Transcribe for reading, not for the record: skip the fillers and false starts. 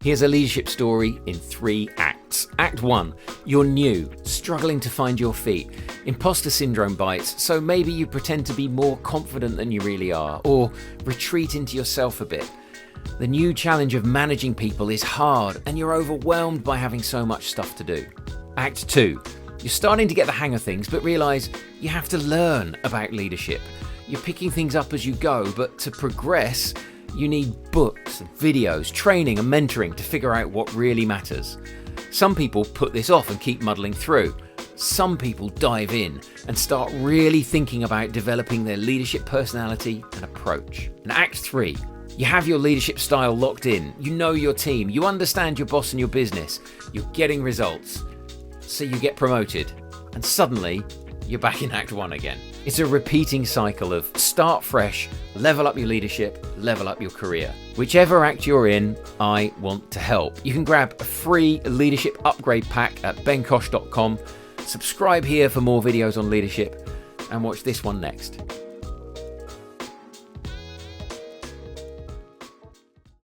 Here's a leadership story in 3 acts. Act 1, you're new, struggling to find your feet. Imposter syndrome bites, so maybe you pretend to be more confident than you really are, or retreat into yourself a bit. The new challenge of managing people is hard, and you're overwhelmed by having so much stuff to do. Act 2, you're starting to get the hang of things, but realise you have to learn about leadership. You're picking things up as you go, but to progress, you need books, videos, training and mentoring to figure out what really matters. Some people put this off and keep muddling through. Some people dive in and start really thinking about developing their leadership personality and approach. In Act 3, you have your leadership style locked in, you know your team, you understand your boss and your business, you're getting results. So you get promoted and suddenly you're back in Act 1 again. It's a repeating cycle of start fresh, level up your leadership, level up your career. Whichever act you're in, I want to help. You can grab a free leadership upgrade pack at bencosh.com, subscribe here for more videos on leadership, and watch this one next.